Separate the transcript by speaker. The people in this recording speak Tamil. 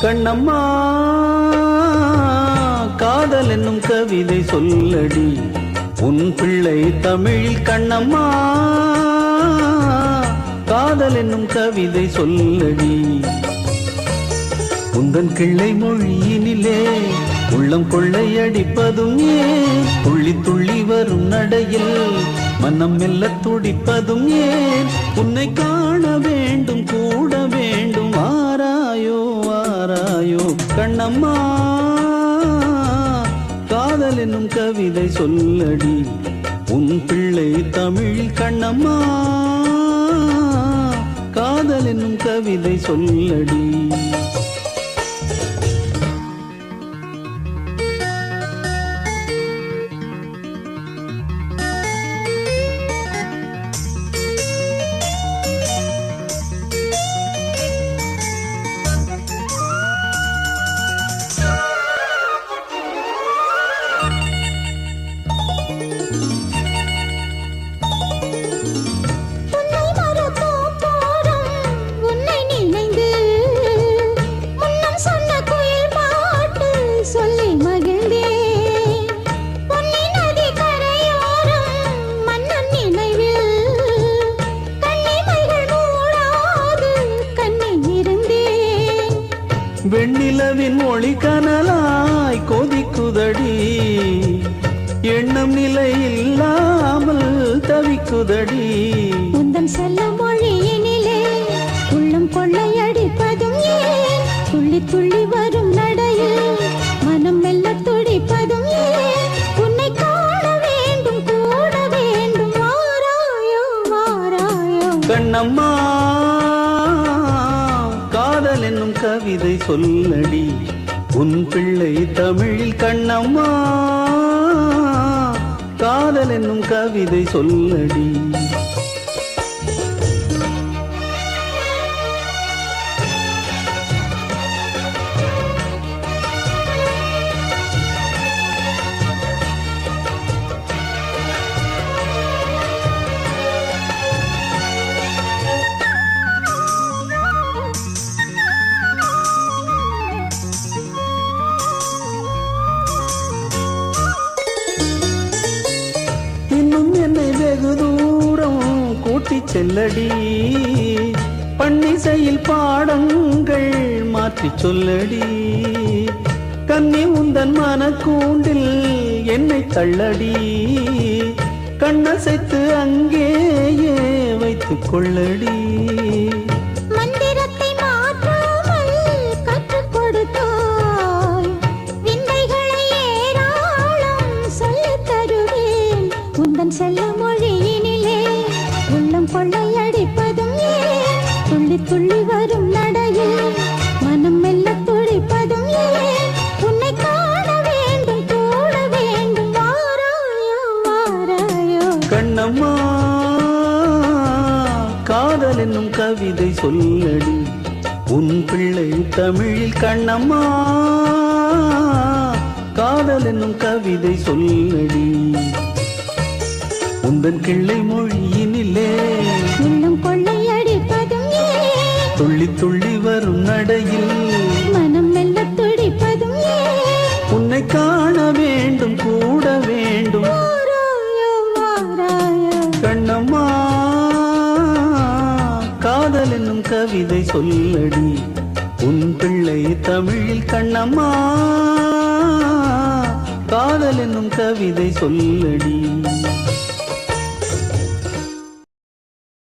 Speaker 1: கண்ணம்மா காதல் என்னும் கவிதை சொல்லடி உன் பிள்ளை தமிழில். கண்ணம்மா காதல் என்னும் கவிதை சொல்லடி. உந்தன் கிள்ளை மொழியினிலே உள்ளம் கொள்ளையடிப்பதும் ஏன், துள்ளி துள்ளி வரும் நடையில் மனம் மெல்ல துடிப்பதும் ஏன், உன்னை காண வேண்டும் கூட வேண்டும் ஆராயோ ஆராயோ. கண்ணம்மா காதல் என்னும் கவிதை சொல்லடி உன் பிள்ளை தமிழில். கண்ணம்மா காதல் என்னும் கவிதை சொல்லடி. வெண்ணிலவின் ஒளி கனலாய் கொதிக்குதடி, எண்ணம் நிலை இல்லாமல் தவிக்குதடி.
Speaker 2: உந்தன் செல்ல மொழியினிலே உள்ளம் கொள்ளையடிப்பதும் ஏன், துள்ளி துள்ளி வரும் நடையில் மனம் மெல்ல துடிப்பதும் ஏன், உன்னை காண வேண்டும் கூட வேண்டும் வாராயோ வாராயோ.
Speaker 1: கண்ணம்மா காதல் என்னும் கவிதை சொல்லடி உன் பிள்ளை தமிழில். கண்ணம்மா காதல் என்னும் கவிதை சொல்லடி. என்னை வெகு தூரம் கூட்டி செல்லடி, பன்னிசையில் பாடங்கள் மாற்றி சொல்லடி. கன்னி உந்தன் மனக்கூண்டில் என்னை தள்ளடி, கண்ணசைத்து அங்கேயே வைத்துக் கொள்ளடி.
Speaker 2: செல்ல மொழியினிலே உள்ளம் கொள்ளையடிப்பதும் ஏன், துள்ளி துள்ளி வரும் நடையில் மனம் மெல்ல துடிப்பதும் ஏன், உன்னை காண வேண்டும் கூட வேண்டும் வாராயோ வாராயோ.
Speaker 1: கண்ணம்மா காதல் என்னும் கவிதை சொல்லடி உன் பிள்ளை தமிழில். கண்ணம்மா காதல் என்னும் கவிதை சொல்லடி. உந்தன் கிள்ளை மொழியினிலே
Speaker 2: உள்ளம் கொள்ளையடிப்பதும் ஏன்,
Speaker 1: துள்ளி துள்ளி வரும் நடையில்
Speaker 2: மனம் மெல்ல துடிப்பதும் ஏன்,
Speaker 1: உன்னை காண வேண்டும் கூட வேண்டும்
Speaker 2: வாராயோ வாராயோ.
Speaker 1: கண்ணம்மா காதல் என்னும் கவிதை சொல்லடி உன் பிள்ளை தமிழில். கண்ணம்மா காதல் என்னும் கவிதை சொல்லடி.